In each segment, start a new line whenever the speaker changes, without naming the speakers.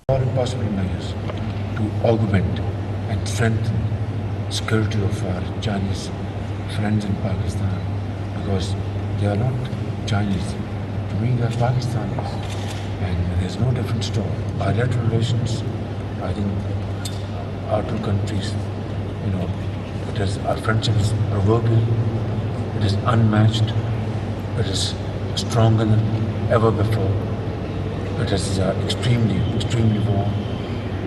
All possible measures to augment and strengthen security of our Chinese friends in Pakistan, because they are not Chinese. To me, they are Pakistanis, and there's no difference at all. Bilateral relations, I think, our two countries, our friendship is proverbial. It is unmatched. It is stronger than ever before. It is extremely warm,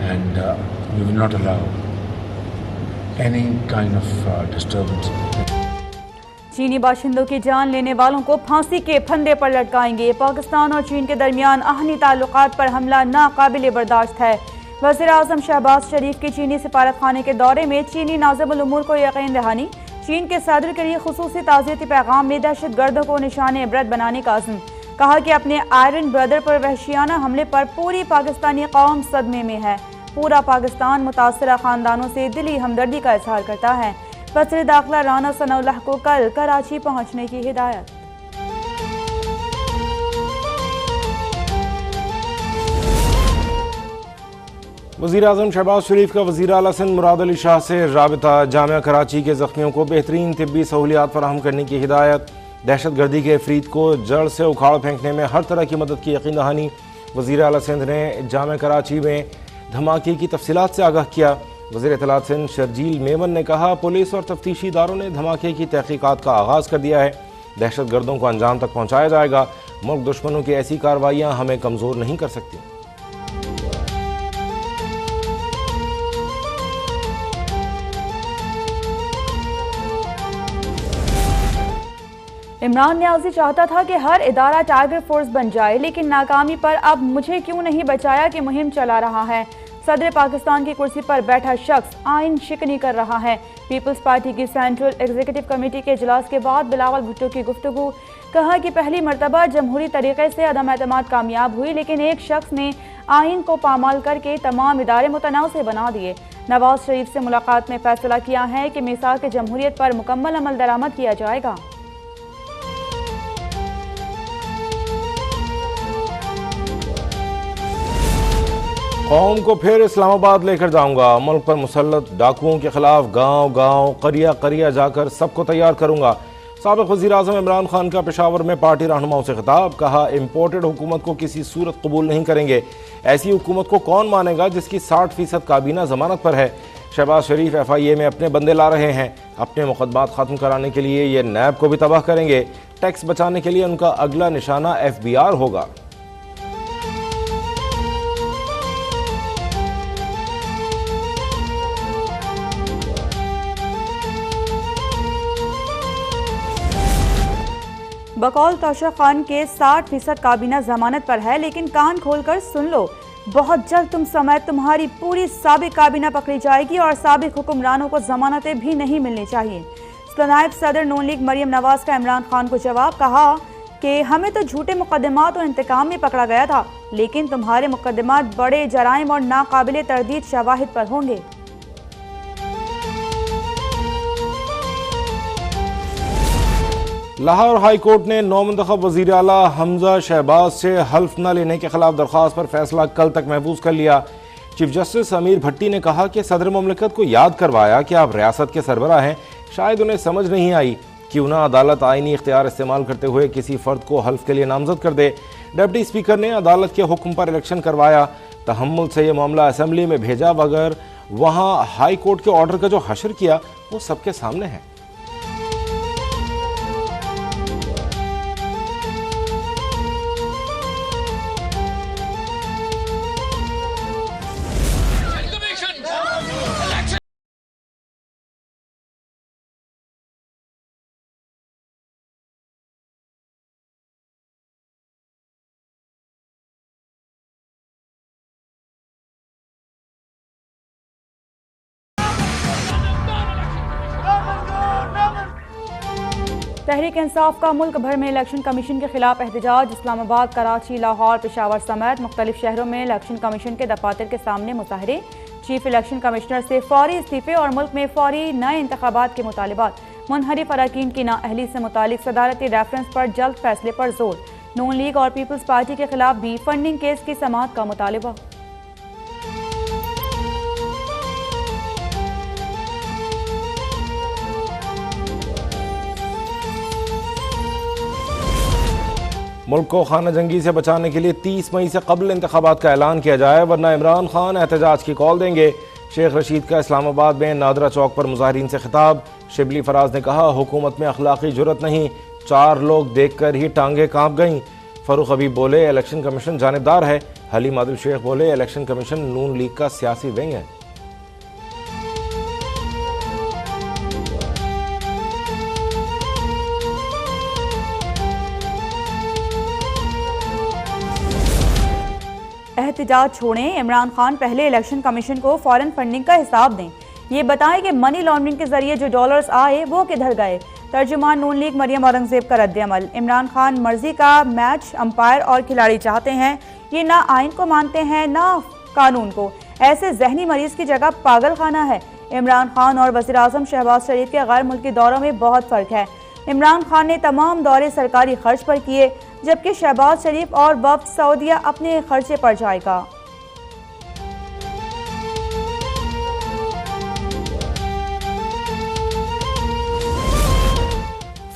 and we will not allow any kind of disturbance.
चीनी बाशिंदों की जान लेने वालों को फांसी के फंदे पर लटकाएंगे। पाकिस्तान और चीन के दरमियान आहनी ताल्लुकात पर हमला नाकाबिले बर्दाश्त है। वज़ीर आज़म शहबाज शरीफ की चीनी सफारत खाने के दौरे में चीनी नाज़िमुल उमूर को यकीन दहानी। चीन के सदर के लिए खुसूसी ताज़ियती पैगाम में दहशत गर्दों को निशान इबरत बनाने का अज़्म। कहा कि अपने आयरन ब्रदर पर वहशियाना हमले पर पूरी पाकिस्तानी कौम सदमे में है। पूरा पाकिस्तान मुतासरा खानदानों से दिली हमदर्दी का इजहार करता है। वज़ीर दाखिला राना सनाउल्लाह को कल कराची पहुंचने की हिदायत।
वज़ीर आज़म शहबाज शरीफ का वज़ीर आला सिंध मुराद अली शाह से राबिता। जामिया कराची के ज़ख्मियों को बेहतरीन तिब्बी सहूलियात फराहम करने की हिदायत। दहशत गर्दी के फरीद को जड़ से उखाड़ फेंकने में हर तरह की मदद की यकीन दहानी। वज़ीर आला सिंध ने जामिया कराची में धमाके की तफसीलात से आगाह किया। वज़ीर इत्तलात सिंध शर्जील मेमन ने कहा, पुलिस और तफ्तीशी इदारों ने धमाके की तहकीकात का आगाज़ कर दिया है। दहशत गर्दों को अंजाम तक पहुँचाया जाएगा। मुल्क दुश्मनों की ऐसी कार्रवाइयाँ हमें कमज़ोर नहीं कर सकती।
इमरान न्याजी चाहता था कि हर इदारा टाइगर फोर्स बन जाए, लेकिन नाकामी पर अब मुझे क्यों नहीं बचाया की मुहिम चला रहा है। सदर पाकिस्तान की कुर्सी पर बैठा शख्स आइन शिकनी कर रहा है। पीपल्स पार्टी की सेंट्रल एग्जीक्यूटिव कमेटी के इजलास के बाद बिलावल भुट्टो की गुफ्तगू। कहा कि पहली मरतबा जमहूरी तरीके से अदम एतमाद कामयाब हुई, लेकिन एक शख्स ने आइन को पामाल करके तमाम इदारे मुतनाज़ बना दिए। नवाज शरीफ से मुलाकात में फैसला किया है कि मीसाक जमहूरियत पर मुकम्मल अमल दरामद किया जाएगा।
कौम को फिर इस्लामाबाद लेकर जाऊंगा। मुल्क पर मुसल्लत डाकुओं के खिलाफ गांव गांव करिया करिया जाकर सबको तैयार करूंगा। साबिक़ वज़ीर आज़म इमरान खान का पेशावर में पार्टी रहनुमाओं से खिताब। कहा, इम्पोर्टेड हुकूमत को किसी सूरत कबूल नहीं करेंगे। ऐसी हुकूमत को कौन मानेगा जिसकी 60% काबीना जमानत पर है। शहबाज शरीफ FIA में अपने बंदे ला रहे हैं। अपने मुकदमात ख़त्म कराने के लिए ये नैब को भी तबाह करेंगे। टैक्स बचाने के लिए उनका अगला निशाना FBR होगा।
बकौल तौशा खान के 60% काबीना जमानत पर है, लेकिन कान खोलकर सुन लो, बहुत जल्द तुम समय तुम्हारी पूरी साबिक काबीना पकड़ी जाएगी और साबिक हुक्मरानों को जमानतें भी नहीं मिलनी चाहिए। नायब सदर नून लीग मरियम नवाज का इमरान खान को जवाब। कहा कि हमें तो झूठे मुकदमात और इंतकाम में पकड़ा गया था, लेकिन तुम्हारे मुकदमात बड़े जराइम और नाकाबिले तरदीद शवाहिद पर होंगे।
लाहौर हाई कोर्ट ने नौमुंतखब वज़ीर आला हमजा शहबाज से हल्फ न लेने के खिलाफ दरख्वास्त पर फैसला कल तक महफूज कर लिया। चीफ जस्टिस अमीर भट्टी ने कहा कि सदर मुमलिकत को याद करवाया कि आप रियासत के सरबराह हैं। शायद उन्हें समझ नहीं आई क्यों ना अदालत आईनी इख्तियार इस्तेमाल करते हुए किसी फ़र्द को हल्फ के लिए नामजद कर दे। डिप्टी स्पीकर ने अदालत के हुक्म पर इलेक्शन करवाया। तहम्मुल से यह मामला असम्बली में भेजा बगैर वहाँ हाई कोर्ट के ऑर्डर का जो हशर किया वो सबके सामने है।
तहरीक इंसाफ का मुल्क भर में इलेक्शन कमीशन के खिलाफ एहतजाज। इस्लामाबाद, कराची, लाहौर, पेशावर समेत मुख्तलिफ शहरों में इलेक्शन कमीशन के दफातर के सामने मुजाहरे। चीफ इलेक्शन कमिश्नर से फौरी इस्तीफे और मुल्क में फौरी नए इंतखाबात के मुतालिबात। मुनहरिफ अरकान की नाअहली से मुतालिक सदारती रेफरेंस पर जल्द फैसले पर जोर। नून लीग और पीपल्स पार्टी के खिलाफ भी फंडिंग केस की समाअत का मुतालिबा।
मुल्क को खाना जंगी से बचाने के लिए 30 मई से कबल इंतखाबात का ऐलान किया जाए, वरना इमरान खान एहतजाज की कॉल देंगे। शेख रशीद का इस्लामाबाद में नादरा चौक पर मुजाहिरीन से खिताब। शिबली फराज ने कहा, हुकूमत में अखलाकी जुर्रत नहीं, 4 लोग देखकर ही टांगे कांप गईं। फरूख हबीब बोले, इलेक्शन कमीशन जानिबदार है। हलीम आदिल शेख बोले, इलेक्शन कमीशन नून लीग का सियासी विंग है।
एहतजाज छोड़ें, इमरान खान पहले इलेक्शन कमीशन को फॉरेन फंडिंग का हिसाब दें। ये बताएं कि मनी लॉन्ड्रिंग के जरिए जो डॉलर्स आए वो किधर गए। तर्जुमान नून लीग मरियम औरंगजेब का रद्द-ए-अमल। इमरान खान मर्जी का मैच अंपायर और खिलाड़ी चाहते हैं, ये ना आइन को मानते हैं ना कानून को। ऐसे जहनी मरीज की जगह पागल खाना है। इमरान खान और वज़ीर आज़म शहबाज शरीफ के गैर मुल्की दौरों में बहुत फ़र्क है। इमरान खान ने तमाम दौरे सरकारी खर्च पर किए, जबकि शहबाज शरीफ और वफ्द सऊदीया अपने खर्चे पर जाएगा।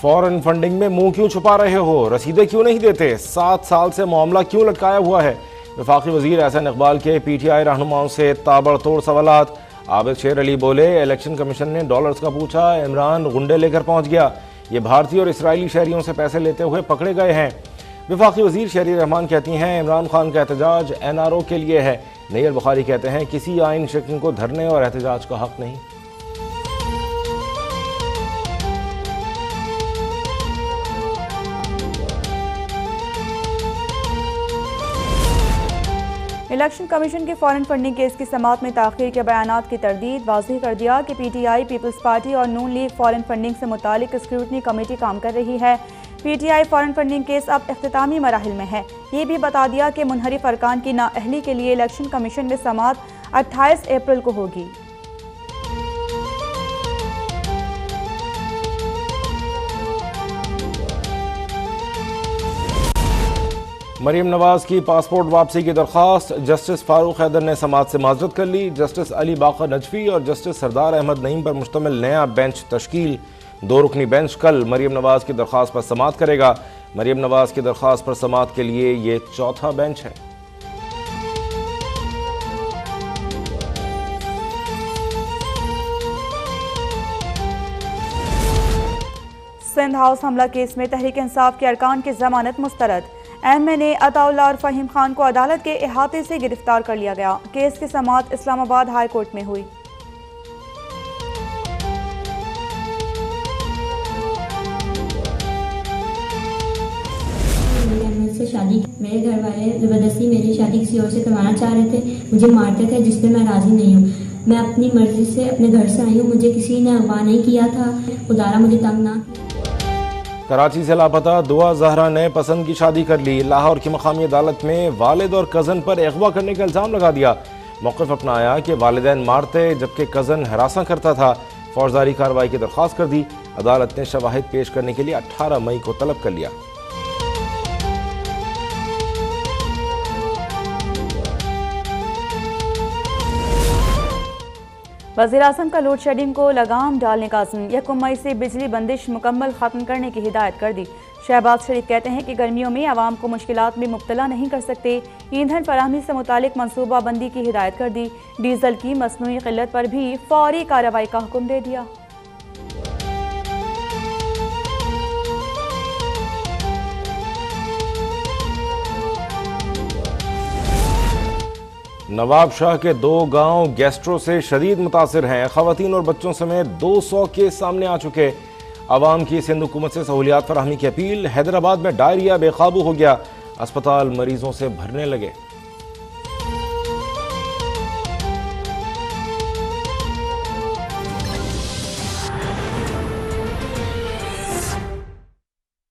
फॉरेन फंडिंग में मुंह क्यों छुपा रहे हो, रसीदें क्यों नहीं देते, 7 साल से मामला क्यों लटकाया हुआ है। वफाकी वजीर एहसन इकबाल के PTI रहनुमाओं से ताबड़तोड़ सवालात। आबिद शेर अली बोले, इलेक्शन कमीशन ने डॉलर्स का पूछा, इमरान गुंडे लेकर पहुंच गया। ये भारतीय और इसराइली शहरियों से पैसे लेते हुए पकड़े गए हैं। वफाकी वजीर शहरी रहमान कहती हैं, इमरान खान का एहतजाज NRO के लिए है। नैयर बुखारी कहते हैं, किसी आइन शकीन को धरने और एहतजाज का हक नहीं।
इलेक्शन कमीशन के फॉरेन फंडिंग केस की समाअत में ताख़ीर के बयानात की तरदीद। वाज़ेह कर दिया कि PTI, पीपल्स पार्टी और नून लीग फॉरेन फंडिंग से मुतालिक स्क्रूटनी कमेटी काम कर रही है। PTI फॉरेन फंडिंग केस अब इख्तितामी मराहिल में है। ये भी बता दिया कि मुनहरिफ अरकान की नाअहली के लिए इलेक्शन कमीशन में समाअत 28 अप्रैल को होगी।
मरीम नवाज की पासपोर्ट वापसी की दरख्वास्त। जस्टिस फारूक हैदर ने समाअत से माजरत कर ली। जस्टिस अली बाकर नजफी और जस्टिस सरदार अहमद नईम पर मुश्तमिल नया बेंच तश्कील। 2 रुकनी बेंच कल मरीम नवाज की दरख्वास्त पर समाअत करेगा। मरीम नवाज की दरख्वास्त पर समाअत के लिए ये 4था बेंच है।
सिंध हाउस हमला केस में तहरीक इंसाफ के अरकान की जमानत मुस्तरद। MNA अताउल्लाह और फहीम खान को अदालत के इहाते से गिरफ्तार कर लिया गया। केस की समाअत इस्लामाबाद हाई कोर्ट में हुई।
से शादी, मेरे घर वाले जबरदस्ती मेरी शादी किसी और से करवाना चाह रहे थे, मुझे मारते थे, जिसपे मैं राजी नहीं हूँ। मैं अपनी मर्जी से अपने घर से आई हूँ, मुझे किसी ने अगवा नहीं किया था। खुदारा मुझे तंग ना।
कराची से लापता दुआ जहरा ने पसंद की शादी कर ली। लाहौर की मकामी अदालत में वालिद और कज़न पर अगवा करने का इल्ज़ाम लगा दिया। मौक़िफ़ अपनाया कि वालिदैन मारते जबकि कज़न हरासा करता था। फौजदारी कार्रवाई की दरख्वास्त कर दी। अदालत ने शवाहिद पेश करने के लिए 18 मई को तलब कर लिया।
वज़ीर-ए-आज़म का लोड शेडिंग को लगाम डालने का अज़्म। 1 मई से बिजली बंदिश मुकम्मल ख़त्म करने की हिदायत कर दी। शहबाज शरीफ कहते हैं कि गर्मियों में आवाम को मुश्किलात में मुब्तला नहीं कर सकते। ईंधन फराहमी से मुतालिक मनसूबा बंदी की हिदायत कर दी। डीजल की मसनूई क़िल्लत पर भी फौरी कार्रवाई का हुक्म दे दिया।
नवाब शाह के 2 गांव गैस्ट्रो से शदीद मुतासिर हैं। ख़वातीन और बच्चों समेत 200 केस सामने आ चुके। अवाम की सिंध हुकूमत से सहूलियात फराहमी की अपील। हैदराबाद में डायरिया बेकाबू हो गया, अस्पताल मरीजों से भरने लगे।